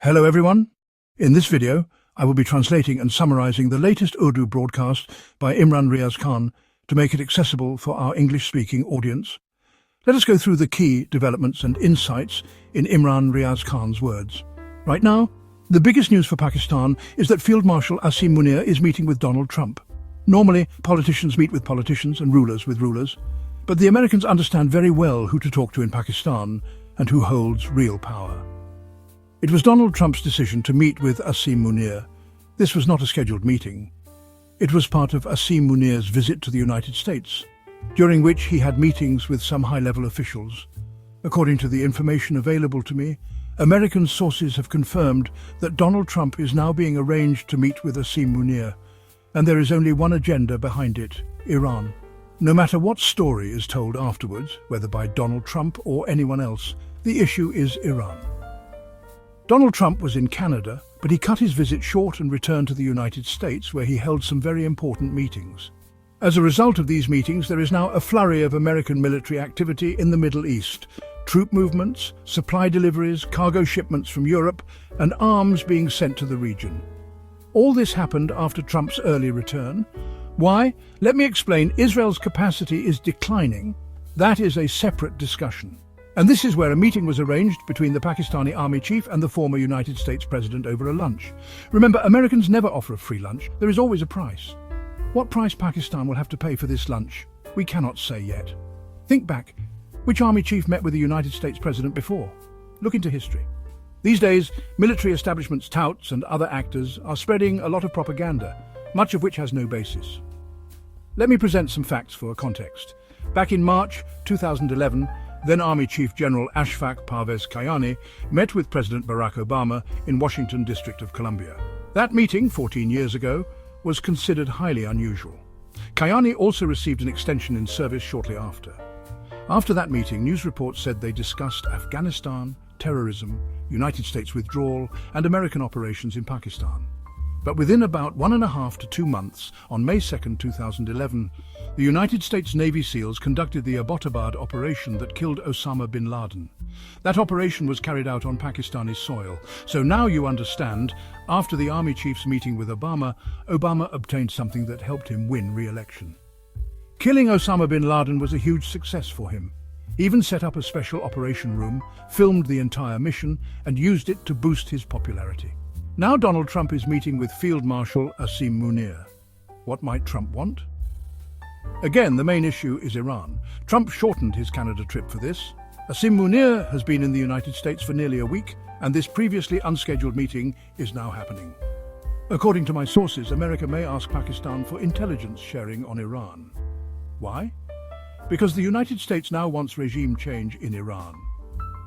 Hello everyone. In this video, I will be translating and summarizing the latest Urdu broadcast by Imran Riaz Khan to make it accessible for our English-speaking audience. Let us go through the key developments and insights in Imran Riaz Khan's words. Right now, the biggest news for Pakistan is that Field Marshal Asim Munir is meeting with Donald Trump. Normally, politicians meet with politicians and rulers with rulers, but the Americans understand very well who to talk to in Pakistan and who holds real power. It was Donald Trump's decision to meet with Asim Munir. This was not a scheduled meeting. It was part of Asim Munir's visit to the United States, during which he had meetings with some high-level officials. According to the information available to me, American sources have confirmed that Donald Trump is now being arranged to meet with Asim Munir, and there is only one agenda behind it: Iran. No matter what story is told afterwards, whether by Donald Trump or anyone else, the issue is Iran. Donald Trump was in Canada, but he cut his visit short and returned to the United States, where he held some very important meetings. As a result of these meetings, there is now a flurry of American military activity in the Middle East. Troop movements, supply deliveries, cargo shipments from Europe, and arms being sent to the region. All this happened after Trump's early return. Why? Let me explain. Israel's capacity is declining. That is a separate discussion. And this is where a meeting was arranged between the Pakistani army chief and the former United States president over a lunch. Remember, Americans never offer a free lunch. There is always a price. What price Pakistan will have to pay for this lunch, we cannot say yet. Think back. Which army chief met with the United States president before? Look into history. These days, military establishments, touts and other actors are spreading a lot of propaganda, much of which has no basis. Let me present some facts for context. Back in March 2011, then Army Chief General Ashfaq Parvez Kayani met with President Barack Obama in Washington, District of Columbia. That meeting, 14 years ago, was considered highly unusual. Kayani also received an extension in service shortly after. After that meeting, news reports said they discussed Afghanistan, terrorism, United States withdrawal, and American operations in Pakistan. But within about 1.5 to 2 months, on May 2, 2011, the United States Navy SEALs conducted the Abbottabad operation that killed Osama bin Laden. That operation was carried out on Pakistani soil. So now you understand, after the army chief's meeting with Obama obtained something that helped him win re-election. Killing Osama bin Laden was a huge success for him. He even set up a special operation room, filmed the entire mission, and used it to boost his popularity. Now Donald Trump is meeting with Field Marshal Asim Munir. What might Trump want? Again, the main issue is Iran. Trump shortened his Canada trip for this. Asim Munir has been in the United States for nearly a week, and this previously unscheduled meeting is now happening. According to my sources, America may ask Pakistan for intelligence sharing on Iran. Why? Because the United States now wants regime change in Iran.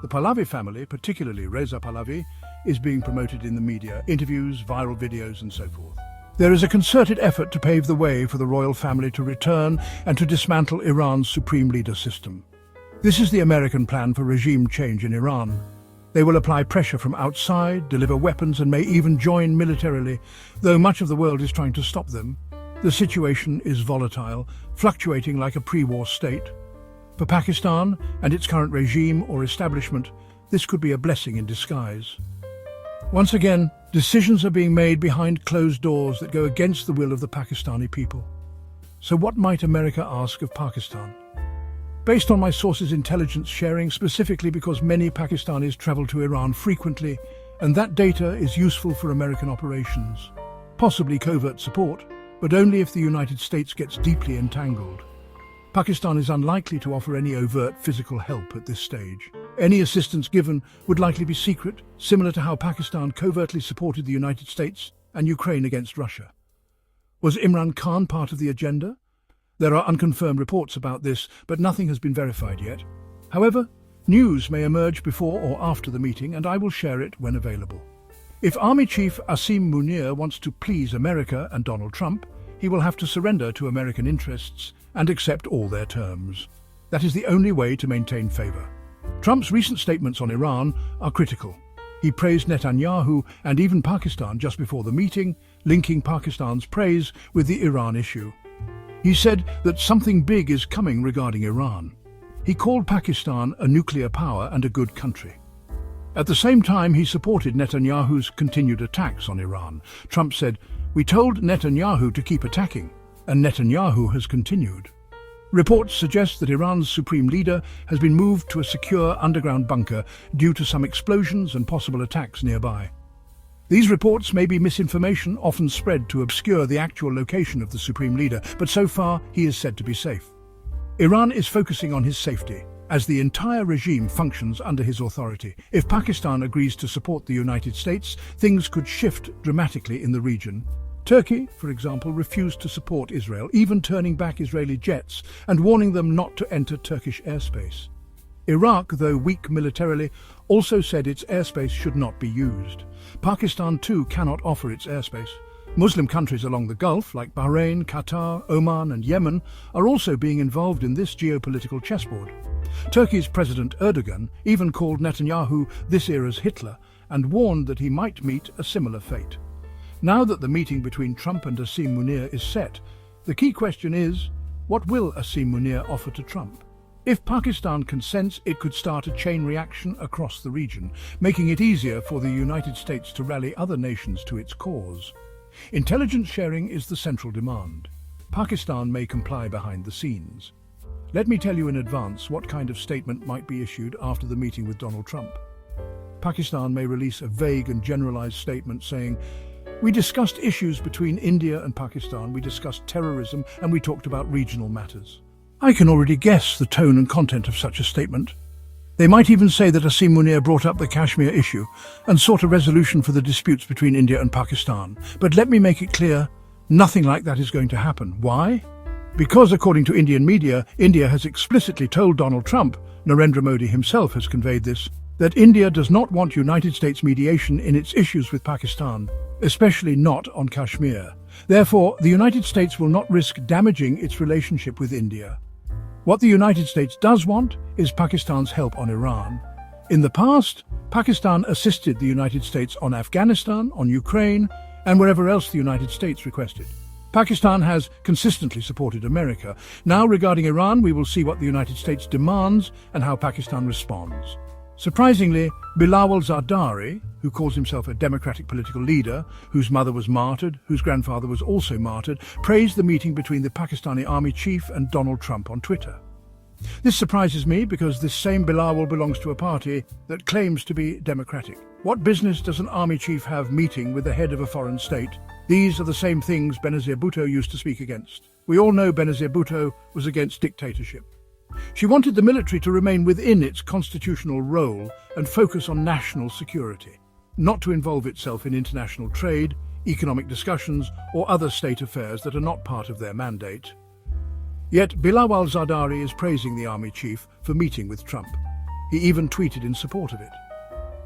The Pahlavi family, particularly Reza Pahlavi, is being promoted in the media, interviews, viral videos, and so forth. There is a concerted effort to pave the way for the royal family to return and to dismantle Iran's supreme leader system. This is the American plan for regime change in Iran. They will apply pressure from outside, deliver weapons, and may even join militarily, though much of the world is trying to stop them. The situation is volatile, fluctuating like a pre-war state. For Pakistan and its current regime or establishment, this could be a blessing in disguise. Once again, decisions are being made behind closed doors that go against the will of the Pakistani people. So what might America ask of Pakistan? Based on my sources' intelligence sharing, specifically because many Pakistanis travel to Iran frequently, and that data is useful for American operations. Possibly covert support, but only if the United States gets deeply entangled. Pakistan is unlikely to offer any overt physical help at this stage. Any assistance given would likely be secret, similar to how Pakistan covertly supported the United States and Ukraine against Russia. Was Imran Khan part of the agenda? There are unconfirmed reports about this, but nothing has been verified yet. However, news may emerge before or after the meeting, and I will share it when available. If Army Chief Asim Munir wants to please America and Donald Trump, he will have to surrender to American interests and accept all their terms. That is the only way to maintain favor. Trump's recent statements on Iran are critical. He praised Netanyahu and even Pakistan just before the meeting, linking Pakistan's praise with the Iran issue. He said that something big is coming regarding Iran. He called Pakistan a nuclear power and a good country. At the same time, he supported Netanyahu's continued attacks on Iran. Trump said, "We told Netanyahu to keep attacking, and Netanyahu has continued." Reports suggest that Iran's supreme leader has been moved to a secure underground bunker due to some explosions and possible attacks nearby. These reports may be misinformation, often spread to obscure the actual location of the supreme leader, but so far he is said to be safe. Iran is focusing on his safety, as the entire regime functions under his authority. If Pakistan agrees to support the United States, things could shift dramatically in the region. Turkey, for example, refused to support Israel, even turning back Israeli jets and warning them not to enter Turkish airspace. Iraq, though weak militarily, also said its airspace should not be used. Pakistan, too, cannot offer its airspace. Muslim countries along the Gulf, like Bahrain, Qatar, Oman and Yemen, are also being involved in this geopolitical chessboard. Turkey's President Erdogan even called Netanyahu this era's Hitler and warned that he might meet a similar fate. Now that the meeting between Trump and Asim Munir is set, the key question is, what will Asim Munir offer to Trump? If Pakistan consents, it could start a chain reaction across the region, making it easier for the United States to rally other nations to its cause. Intelligence sharing is the central demand. Pakistan may comply behind the scenes. Let me tell you in advance what kind of statement might be issued after the meeting with Donald Trump. Pakistan may release a vague and generalized statement saying, "We discussed issues between India and Pakistan, we discussed terrorism, and we talked about regional matters." I can already guess the tone and content of such a statement. They might even say that Asim Munir brought up the Kashmir issue and sought a resolution for the disputes between India and Pakistan. But let me make it clear, nothing like that is going to happen. Why? Because, according to Indian media, India has explicitly told Donald Trump, Narendra Modi himself has conveyed this, that India does not want United States mediation in its issues with Pakistan, especially not on Kashmir. Therefore, the United States will not risk damaging its relationship with India. What the United States does want is Pakistan's help on Iran. In the past, Pakistan assisted the United States on Afghanistan, on Ukraine, and wherever else the United States requested. Pakistan has consistently supported America. Now, regarding Iran, we will see what the United States demands and how Pakistan responds. Surprisingly, Bilawal Zardari, who calls himself a democratic political leader, whose mother was martyred, whose grandfather was also martyred, praised the meeting between the Pakistani army chief and Donald Trump on Twitter. This surprises me because this same Bilawal belongs to a party that claims to be democratic. What business does an army chief have meeting with the head of a foreign state? These are the same things Benazir Bhutto used to speak against. We all know Benazir Bhutto was against dictatorship. She wanted the military to remain within its constitutional role and focus on national security, not to involve itself in international trade, economic discussions, or other state affairs that are not part of their mandate. Yet Bilawal Zardari is praising the army chief for meeting with Trump. He even tweeted in support of it.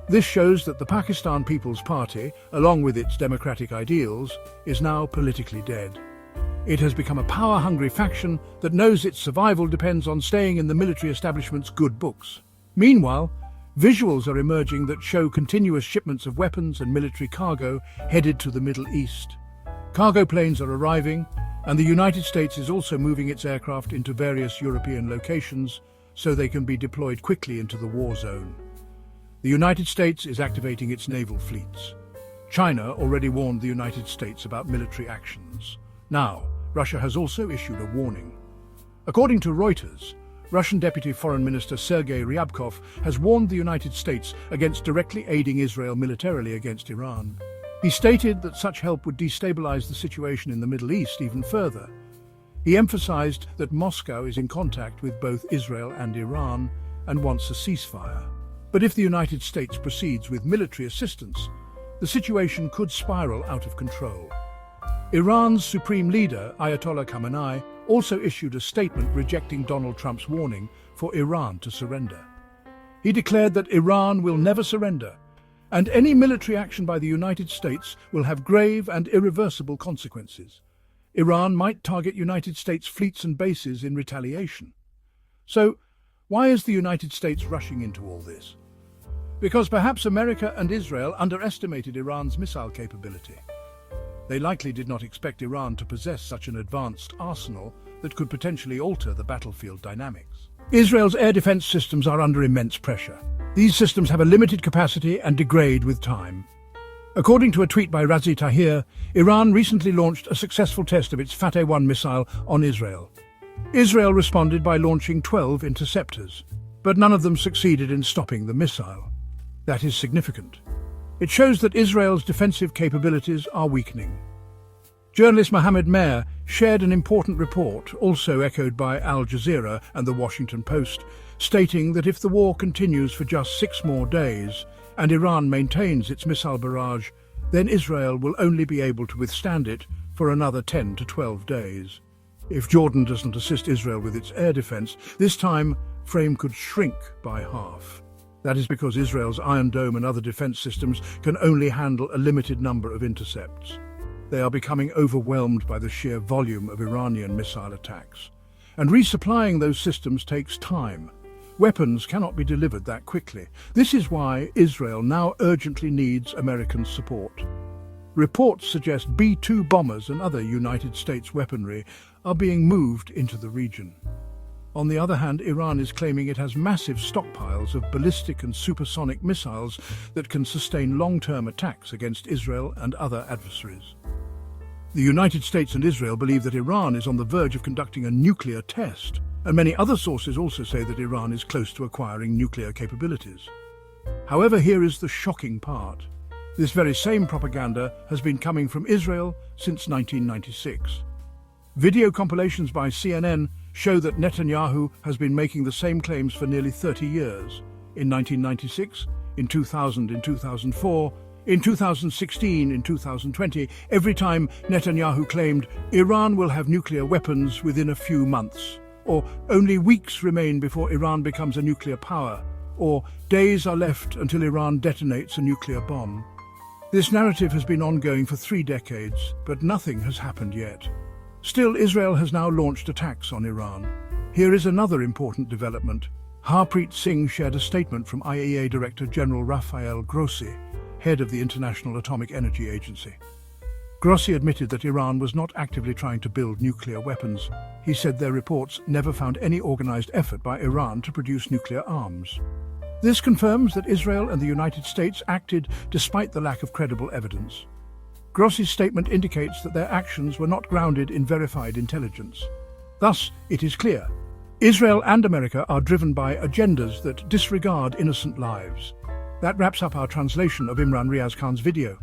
This shows that the Pakistan People's Party, along with its democratic ideals, is now politically dead. It has become a power-hungry faction that knows its survival depends on staying in the military establishment's good books. Meanwhile, visuals are emerging that show continuous shipments of weapons and military cargo headed to the Middle East. Cargo planes are arriving, and the United States is also moving its aircraft into various European locations so they can be deployed quickly into the war zone. The United States is activating its naval fleets. China already warned the United States about military actions. Now, Russia has also issued a warning. According to Reuters, Russian Deputy Foreign Minister Sergei Ryabkov has warned the United States against directly aiding Israel militarily against Iran. He stated that such help would destabilize the situation in the Middle East even further. He emphasized that Moscow is in contact with both Israel and Iran and wants a ceasefire. But if the United States proceeds with military assistance, the situation could spiral out of control. Iran's supreme leader, Ayatollah Khamenei, also issued a statement rejecting Donald Trump's warning for Iran to surrender. He declared that Iran will never surrender, and any military action by the United States will have grave and irreversible consequences. Iran might target United States fleets and bases in retaliation. So, why is the United States rushing into all this? Because perhaps America and Israel underestimated Iran's missile capability. They likely did not expect Iran to possess such an advanced arsenal that could potentially alter the battlefield dynamics. Israel's air defense systems are under immense pressure. These systems have a limited capacity and degrade with time. According to a tweet by Razi Tahir, Iran recently launched a successful test of its Fateh-1 missile on Israel. Israel responded by launching 12 interceptors, but none of them succeeded in stopping the missile. That is significant. It shows that Israel's defensive capabilities are weakening. Journalist Mohammed Mehr shared an important report, also echoed by Al Jazeera and the Washington Post, stating that if the war continues for just 6 more days and Iran maintains its missile barrage, then Israel will only be able to withstand it for another 10 to 12 days. If Jordan doesn't assist Israel with its air defense, this time frame could shrink by half. That is because Israel's Iron Dome and other defense systems can only handle a limited number of intercepts. They are becoming overwhelmed by the sheer volume of Iranian missile attacks. And resupplying those systems takes time. Weapons cannot be delivered that quickly. This is why Israel now urgently needs American support. Reports suggest B-2 bombers and other United States weaponry are being moved into the region. On the other hand, Iran is claiming it has massive stockpiles of ballistic and supersonic missiles that can sustain long-term attacks against Israel and other adversaries. The United States and Israel believe that Iran is on the verge of conducting a nuclear test, and many other sources also say that Iran is close to acquiring nuclear capabilities. However, here is the shocking part. This very same propaganda has been coming from Israel since 1996. Video compilations by CNN show that Netanyahu has been making the same claims for nearly 30 years. In 1996, in 2000, in 2004, in 2016, in 2020, every time Netanyahu claimed Iran will have nuclear weapons within a few months, or only weeks remain before Iran becomes a nuclear power, or days are left until Iran detonates a nuclear bomb. This narrative has been ongoing for 3 decades, but nothing has happened yet. Still, Israel has now launched attacks on Iran. Here is another important development. Harpreet Singh shared a statement from IAEA Director General Rafael Grossi, head of the International Atomic Energy Agency. Grossi admitted that Iran was not actively trying to build nuclear weapons. He said their reports never found any organized effort by Iran to produce nuclear arms. This confirms that Israel and the United States acted despite the lack of credible evidence. Grossi's statement indicates that their actions were not grounded in verified intelligence. Thus, it is clear, Israel and America are driven by agendas that disregard innocent lives. That wraps up our translation of Imran Riaz Khan's video.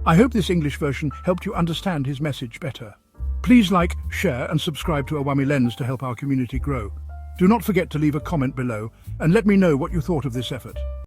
I hope this English version helped you understand his message better. Please like, share and subscribe to Awami Lens to help our community grow. Do not forget to leave a comment below and let me know what you thought of this effort.